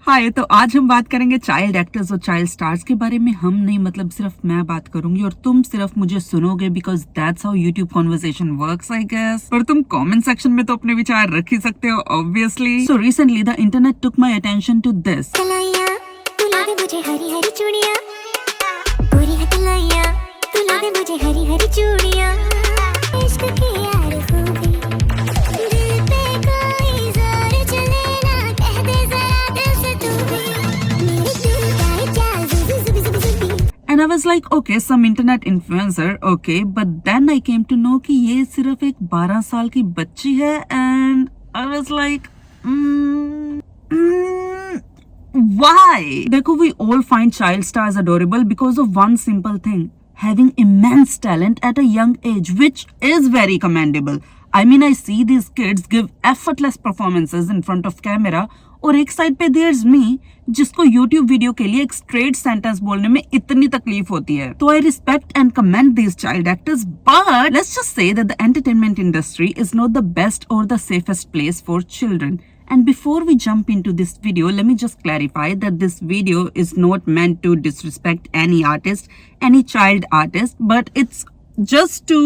हाय, तो आज हम बात करेंगे चाइल्ड एक्टर्स और चाइल्ड स्टार्स के बारे में। हम नहीं, मतलब सिर्फ मैं बात करूंगी और तुम सिर्फ मुझे सुनोगे, because that's how YouTube conversation works I guess. पर तुम कमेंट सेक्शन में तो अपने विचार रख ही सकते हो obviously. So recently the internet took my attention to this. And I was like, okay, some internet influencer, okay, but then I came to know कि ये सिर्फ एक 12 साल की बच्ची है, and I was like, why? देखो, we all find child stars adorable because of one simple thing: having immense talent at a young age, which is very commendable. I mean, I see these kids give effortless performances in front of camera, और एक side पे there's me, जिसको YouTube video के लिए एक straight sentence बोलने में इतनी तकलीफ होती है। तो I respect and commend these child actors, but let's just say that the entertainment industry is not the best or the safest place for children. And before we jump into this video, let me just clarify that this video is not meant to disrespect any artist, any child artist, but it's just to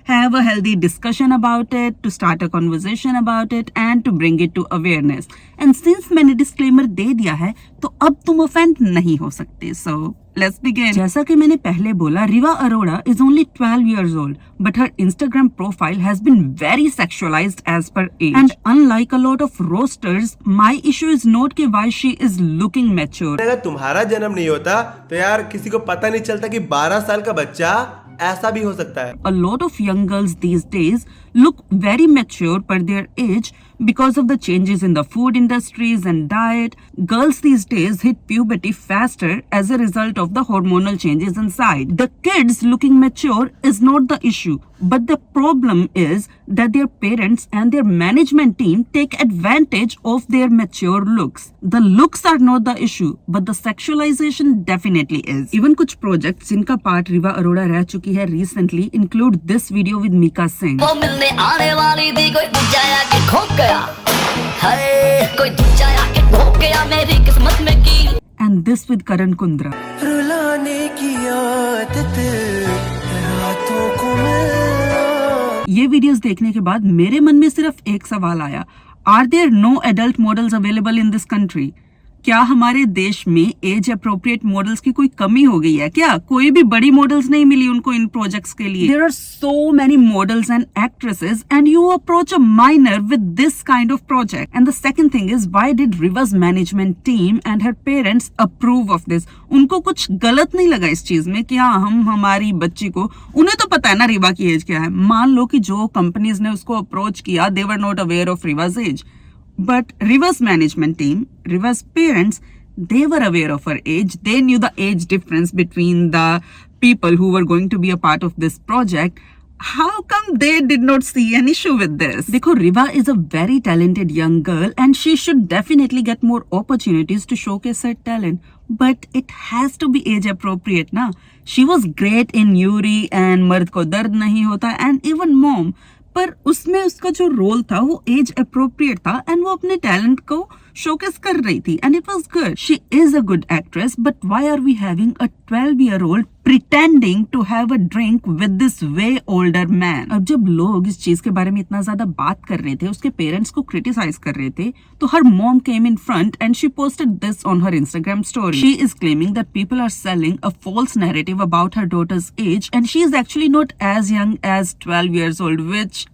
have a healthy discussion about it, to start a conversation about it and to bring it to awareness. And since मैंने disclaimer दे दिया है, तो अब तुम offend नहीं हो सकते. So let's begin. जैसा कि मैंने पहले बोला, Riva Arora is only 12 years old, but her Instagram profile has been very sexualized as per age. And unlike a lot of roasters, my issue is not कि why she is looking mature. अगर तुम्हारा जन्म नहीं होता तो यार किसी को पता नहीं चलता कि 12 साल का बच्चा ऐसा भी हो सकता है। A lot of young girls these days look very mature per their age because of the changes in the food industries and diet. Girls these days hit puberty faster as a result of the hormonal changes inside. The kids looking mature is not the issue, but the problem is that their parents and their management team take advantage of their mature looks. The looks are not the issue, but the sexualization definitely is. Even कुछ projects जिनका part Riva Arora रह चुकी है recently include this video with Mika Singh. आने वाली थी कोई जाया के खो गया, हाय कोई जाया के खो गया मेरी किस्मत में की। And this with Karan Kundra. रुलाने की आदत रातों को मिलना। ये वीडियोस देखने के बाद मेरे मन में सिर्फ एक सवाल आया: Are there no adult models available in this country? क्या हमारे देश में एज अप्रोप्रिएट मॉडल्स की कोई कमी हो गई है क्या? कोई भी बड़ी मॉडल्स नहीं मिली उनको इन प्रोजेक्ट्स के लिए। There are so many models and actresses and you approach a minor with this kind of project. And the second thing is, why did Riva's management team and her parents approve of this? उनको कुछ गलत नहीं लगा इस चीज में कि हाँ, हम हमारी बच्ची को, उन्हें तो पता है ना रिवा की एज क्या है। मान लो कि जो कंपनीज ने उसको अप्रोच किया, they were not aware of Riva's age. But Riva's management team, Riva's parents, they were aware of her age. They knew the age difference between the people who were going to be a part of this project. How come they did not see an issue with this? Dekho, Riva is a very talented young girl and she should definitely get more opportunities to showcase her talent. But it has to be age appropriate na. She was great in Yuri and Mard Ko Dard Nahi Hota and even Mom. पर उसमें उसका जो role था वो age appropriate था and वो अपने talent को शोकेस कर रही थी and it was good. She is a good actress, but why are we having a 12-year-old pretending to have a drink with this way older man? अब जब लोग इस चीज के बारे में इतना ज्यादा बात कर रहे थे, उसके पेरेंट्स को क्रिटिसाइज कर रहे थे, तो her mom came in front end she posted this on her Instagram story. She is claiming that people are selling a false narrative about her daughter's age and she is actually not as young as 12 years old, which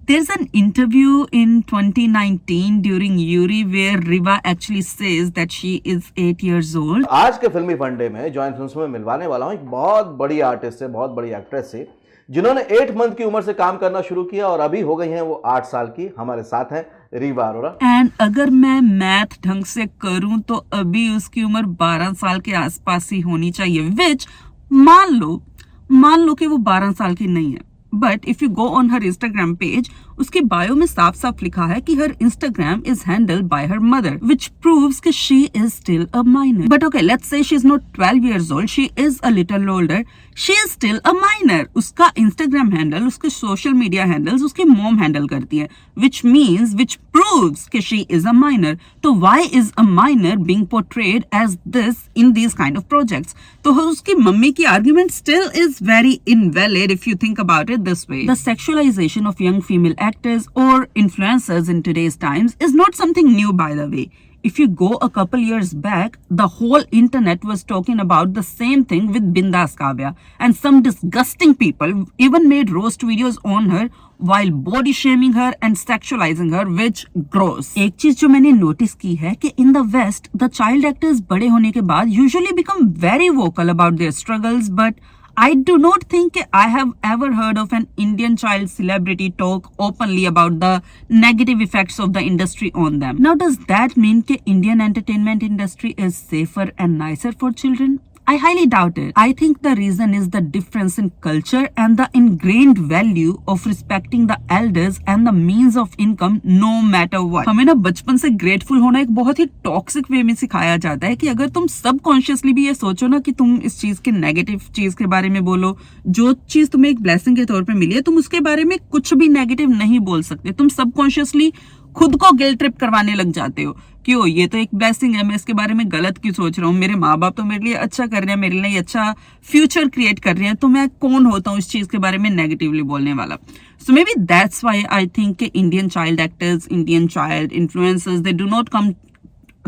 there's an interview in 2019 during Yuri where Riva actually says that she is 8 years old. आज के फिल्मी फंडे में joint films में मिलवाने वाला हूँ एक बहुत बड़ी आर्टिस्ट से, बहुत बड़ी एक्ट्रेस से, जिन्होंने 8 मंथ की उम्र से काम करना शुरू किया और अभी हो गई हैं वो 8 साल की। हमारे साथ हैं रीवा अरोरा। एंड अगर मैं मैथ ढंग से करूं तो अभी उसकी उम्र 12 साल के आसपास ही होनी चाहिए, विच मान लो कि वो 12 साल की नहीं है। But if you go on her Instagram page, उसके बायो में साफ साफ लिखा है कि हर Instagram is handled by her mother, which proves कि she is still a minor. But okay, let's say she is not 12 years old, she is a little older, she is still a minor. उसका Instagram handle, उसके social media handles उसकी mom handle करती है, which proves कि she is a minor. तो why is a minor being portrayed as this in these kind of projects? तो उसकी mummy की argument still is very invalid if you think about it this way. The sexualization of young female actors or influencers in today's times is not something new, by the way. If you go a couple years back, the whole internet was talking about the same thing with Bindass Kavya, and some disgusting people even made roast videos on her while body shaming her and sexualizing her, which gross. एक चीज जो मैंने notice की है कि in the West, the child actors बड़े होने के बाद usually become very vocal about their struggles, but I do not think I have ever heard of an Indian child celebrity talk openly about the negative effects of the industry on them. Now, does that mean that Indian entertainment industry is safer and nicer for children? I highly doubt it. I think the reason is the difference in culture and the ingrained value of respecting the elders and the means of income no matter what. हमें ना बचपन से grateful होना एक बहुत ही toxic वे में सिखाया जाता है कि अगर तुम सबकॉन्शियसली भी ये सोचो ना कि तुम इस चीज के नेगेटिव चीज के बारे में बोलो, जो चीज तुम्हें एक ब्लेसिंग के तौर पे मिली है, तुम उसके बारे में कुछ भी नेगेटिव नहीं बोल सकते. तुम सबकॉन्शियसली खुद को गिल्ट ट्रिप करवाने लग जाते हो कि ओ ये तो एक ब्लेसिंग है, मैं इसके बारे में गलत क्यों सोच रहा हूँ, मेरे माँ बाप तो मेरे लिए अच्छा कर रहे हैं, मेरे लिए अच्छा फ्यूचर क्रिएट कर रहे हैं, तो मैं कौन होता हूँ इस चीज के बारे में नेगेटिवली बोलने वाला. So maybe that's why I think Indian child actors, Indian child influencers, they do not come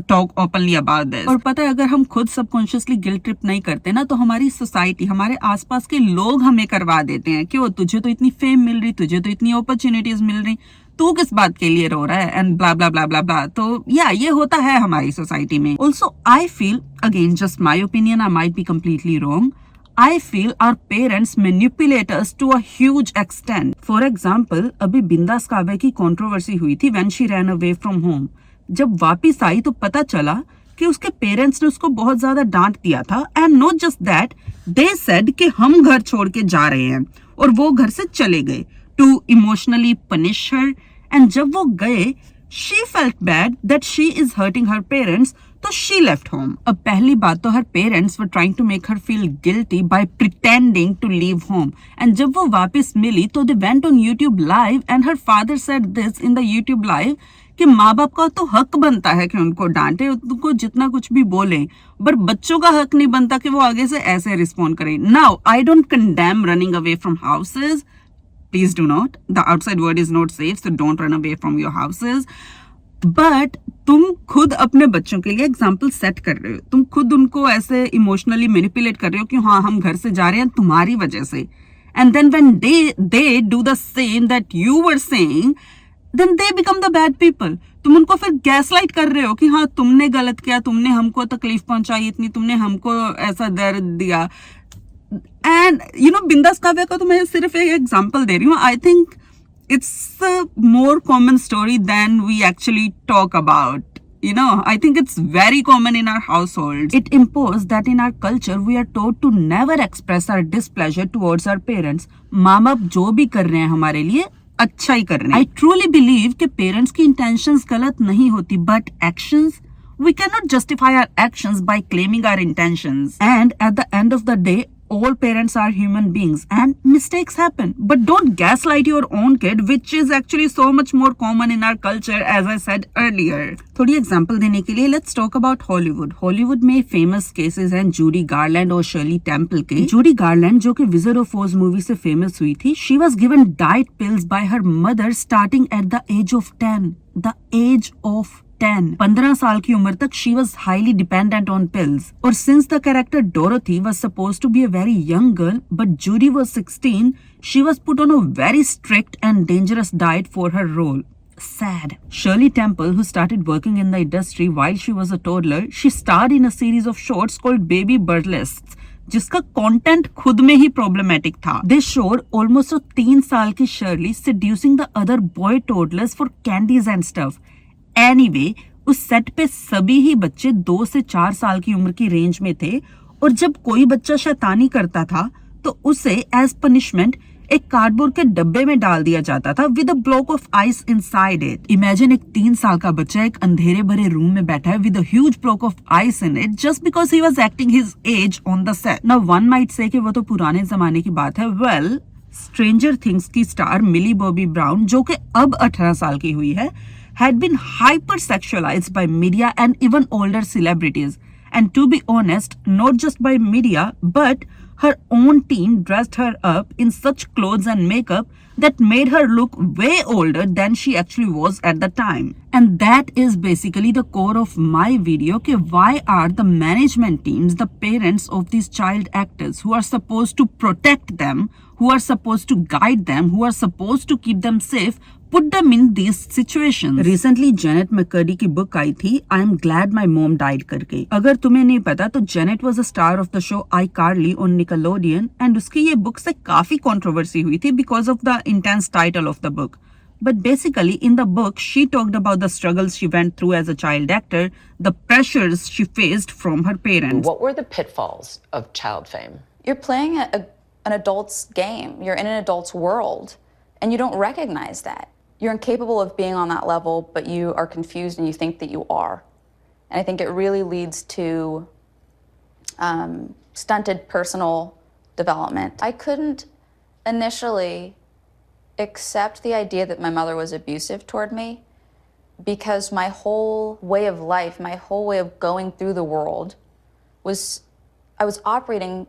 talk openly about this. और पता है, अगर हम खुद सबकॉन्शियसली गिल्ट ट्रिप नहीं करते ना, तो हमारी सोसाइटी, हमारे आसपास के लोग हमें करवा देते हैं कि ओ तुझे तो इतनी फेम मिल रही, तुझे तो इतनी अपॉर्चुनिटीज मिल रही, तू किस बात के लिए रो रहा है, एंड ब्ला ब्ला ब्ला ब्ला ब्ला. तो या ये होता है हमारी सोसाइटी में. Also I feel, again just my opinion, I might be completely wrong, I feel our parents manipulate us to a huge extent. For example, अभी बिंदास काव्या की कंट्रोवर्सी हुई थी when she ran away from home. जब वापिस आई तो पता चला कि उसके पेरेंट्स ने उसको बहुत ज्यादा डांट दिया था, and not just that, they said कि हम घर छोड़ के जा रहे हैं, और वो घर से चले गए to emotionally punish her. And जब वो गए, she felt bad that she is hurting her parents, तो she left home. अब पहली बात तो her parents were trying to make her feel guilty by pretending to leave home. And जब वो वापस मिली तो they went on YouTube live and her father said this in the YouTube live कि माँ बाप का तो हक बनता है कि उनको डांटे, उनको जितना कुछ भी बोले, पर बच्चों का हक नहीं बनता कि वो आगे से ऐसे रिस्पॉन्ड करें. Now, I don't condemn running away from houses. Please do not. The outside world is not safe, so don't run away from your houses. But तुम खुद अपने बच्चों के लिए एग्जाम्पल सेट कर रहे हो, तुम खुद उनको ऐसे इमोशनली मैनिपुलेट कर रहे हो कि हाँ हम घर से जा रहे हैं तुम्हारी वजह से. And then when they do the same that you were saying, then they become the bad people. तुम उनको फिर गैसलाइट कर रहे हो कि हाँ तुमने गलत किया, तुमने हमको तकलीफ पहुंचाई इतनी, तुमने हमको ऐसा दर्द दिया. एंड यू नो, बिंदास काव्या का तो मैं सिर्फ एक एग्जाम्पल दे रही हूँ. I think it's a more common story than we actually talk about. You know, I think it's very common in our households. It imposed that in our culture we are taught to never express our displeasure towards our parents. माँ बाप जो भी कर रहे हैं हमारे लिए अच्छा ही कर रहे हैं. I truly believe कि parents की intentions गलत नहीं होती, but actions, we cannot justify our actions by claiming our intentions. And at the end of the day, all parents are human beings and mistakes happen. But don't gaslight your own kid, which is actually so much more common in our culture, as I said earlier. थोड़ी example देने के लिए let's talk about Hollywood. Hollywood में famous cases हैं Judy Garland और Shirley Temple के. Judy Garland, जो कि Wizard of Oz मूवी से famous हुई थी, she was given diet pills by her mother starting at the age of 10. The age of 10. 15 साल की उम्र तक she was highly dependent on pills. और since the character Dorothy was supposed to be a very young girl, but Judy was 16, she was put on a very strict and dangerous diet for her role. Sad. Shirley Temple, who started working in the industry while she was a toddler, she starred in a series of shorts called Baby Burlesques, जिसका content खुद में ही problematic था. This showed almost a 3 साल की Shirley seducing the other boy toddlers for candies and stuff. Anyway, उस set पे सभी ही बच्चे 2 से 4 साल की उम्र की रेंज में थे, और जब कोई बच्चा शैतानी करता था तो उसे एज पनिशमेंट एक कार्डबोर्ड के डब्बे में डाल दिया जाता था with a block of ice inside it. Imagine एक 3 साल का बच्चा एक अंधेरे भरे रूम में बैठा है with a huge block of ice in it just because he was acting his age on the set. Now one might say कि वो तो पुराने जमाने की बात है। वेल, स्ट्रेंजर थिंग्स की स्टार मिली बॉबी ब्राउन, जो कि अब 18 साल की हुई है, had been hyper-sexualized by media and even older celebrities. And to be honest, not just by media, but her own team dressed her up in such clothes and makeup that made her look way older than she actually was at the time. And that is basically the core of my video, कि why are the management teams, the parents of these child actors who are supposed to protect them, who are supposed to guide them, who are supposed to keep them safe, put them in these situations. Recently Janet McCurdy की book आई थी I am glad my mom died करके। अगर तुम्हें नहीं पता तो Janet was a star of the show iCarly on Nickelodeon and उसकी ये book से काफी controversy हुई थी because of the intense title of the book. But basically in the book she talked about the struggles she went through as a child actor, the pressures she faced from her parents. What were the pitfalls of child fame? You're playing an adult's game. You're in an adult's world and you don't recognize that. You're incapable of being on that level, but you are confused and you think that you are. And I think it really leads to stunted personal development. I couldn't initially accept the idea that my mother was abusive toward me because my whole way of life, my whole way of going through the world I was operating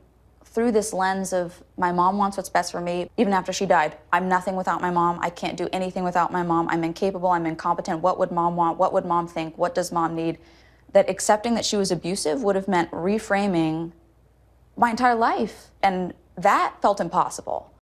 through this lens of my mom wants what's best for me. Even after she died, I'm nothing without my mom. I can't do anything without my mom. I'm incapable. I'm incompetent. What would mom want? What would mom think? What does mom need? That accepting that she was abusive would have meant reframing my entire life. And that felt impossible.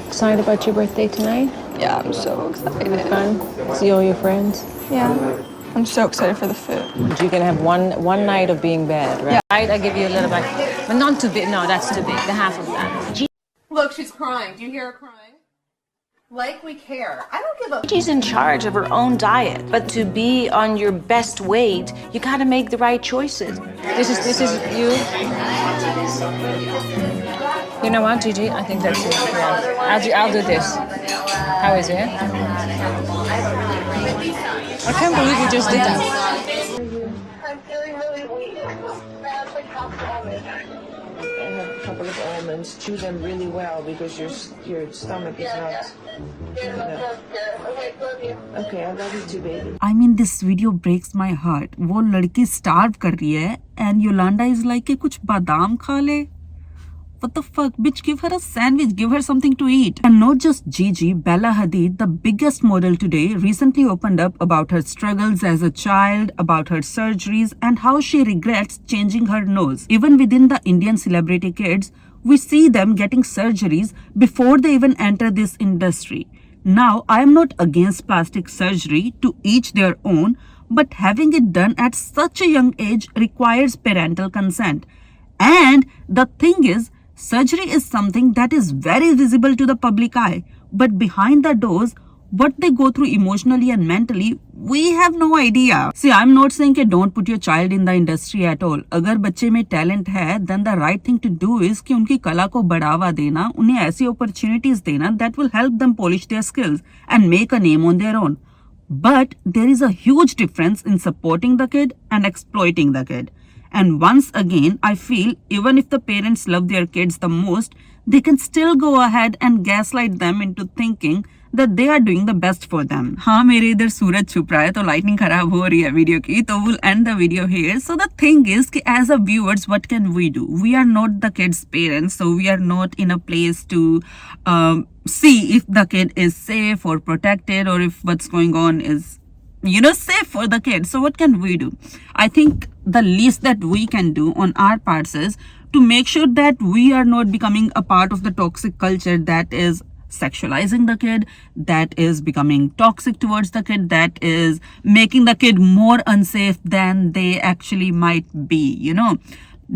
Excited about your birthday tonight? Yeah, I'm so excited. Fun? See all your friends? Yeah, I'm so excited for the food. You can have one night of being bad, right? Right, I give you a little bit, but not too big. No, that's too big. The half of that. Look, she's crying. Do you hear her crying? Like we care. I don't give a... She's in charge of her own diet, but to be on your best weight, you gotta make the right choices. This is you. You know what, Gigi? I think that's it. Yeah. I'll do this. How is it? I can't believe you just did that. I'm feeling really weak. That's like almond. I have a couple of almonds. Chew them really well because your stomach is not. Yeah, that sounds good. Okay, love you. Okay, I love you too, baby. I mean, this video breaks my heart. वो लड़की starve कर रही है and Yolanda is like कि कुछ बादाम खा ले. What the fuck, bitch, give her a sandwich, give her something to eat. And not just Gigi, Bella Hadid, the biggest model today, recently opened up about her struggles as a child, about her surgeries, and how she regrets changing her nose. Even within the Indian celebrity kids, we see them getting surgeries before they even enter this industry. Now, I am not against plastic surgery, to each their own, but having it done at such a young age requires parental consent. And the thing is, surgery is something that is very visible to the public eye, but behind the doors, what they go through emotionally and mentally, we have no idea. See, I'm not saying that don't put your child in the industry at all. अगर बच्चे में talent है, then the right thing to do is कि उनकी कला को बढ़ावा देना, उन्हें ऐसी opportunities देना that will help them polish their skills and make a name on their own. But there is a huge difference in supporting the kid and exploiting the kid. And once again, I feel even if the parents love their kids the most, they can still go ahead and gaslight them into thinking that they are doing the best for them. हाँ, मेरे इधर सूरज छुप रहा है तो lightning खराब हो रही है वीडियो की, तो we'll end the video here. So the thing is कि as a viewers, what can we do? We are not the kid's parents, so we are not in a place to see if the kid is safe or protected or if what's going on is, safe for the kid. So what can we do? I think the least that we can do on our parts is to make sure that we are not becoming a part of the toxic culture that is sexualizing the kid, that is becoming toxic towards the kid, that is making the kid more unsafe than they actually might be.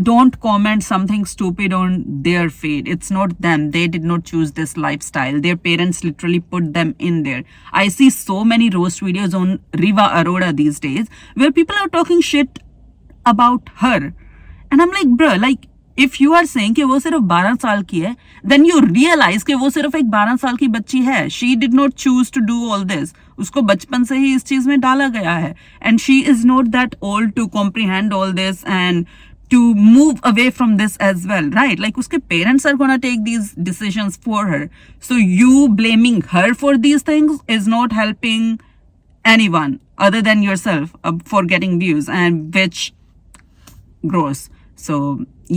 Don't comment something stupid on their fate. It's not them. They did not choose this lifestyle. Their parents literally put them in there. I see so many roast videos on Riva Arora these days where people are talking shit about her. And I'm like, bruh, if you are saying कि वो सिर्फ 12 साल की है, then you realise कि वो सिर्फ एक 12 साल की बच्ची है. She did not choose to do all this. उसको बचपन से ही इस चीज में डाला गया है, and she is not that old to comprehend all this and to move away from this as well, right? Like uske parents are gonna take these decisions for her. So you blaming her for these things is not helping anyone other than yourself for getting views, and which gross. So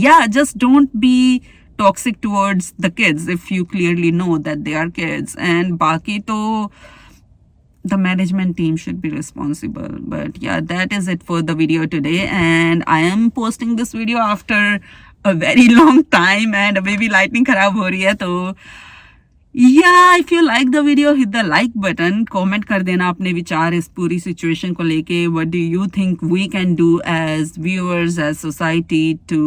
yeah, just don't be toxic towards the kids if you clearly know that they are kids. And baki to the management team should be responsible. But yeah, that is it for the video today, and I am posting this video after a very long time, and abhi bhi lighting kharab ho rahi hai. To yeah, if you like the video, hit the like button. Comment कर देना अपने विचार इस पूरी situation को लेके. What do you think we can do as viewers, as society to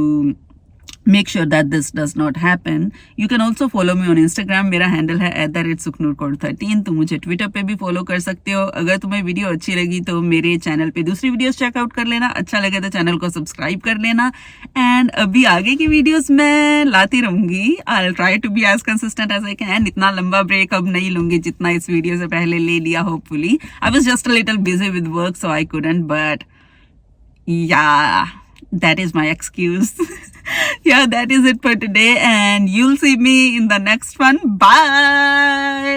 make sure that this does not happen? You can also follow me on Instagram. मेरा handle है @sukhnoorkaur13. तुम मुझे Twitter पे भी follow कर सकते हो. अगर तुम्हें वीडियो अच्छी लगी तो मेरे चैनल पे दूसरी वीडियोस चेकआउट कर लेना. अच्छा लगे तो चैनल को सब्सक्राइब कर लेना. एंड अभी आगे की वीडियोस मैं लाती रहूंगी. I'll try to be as consistent as I can. इतना लंबा ब्रेक अब नहीं लूंगी जितना इस वीडियो से पहले ले लिया. Hopefully I was just a little busy with work, so I couldn't, but yeah, that is my excuse. Yeah, that is it for today, and you'll see me in the next one. Bye.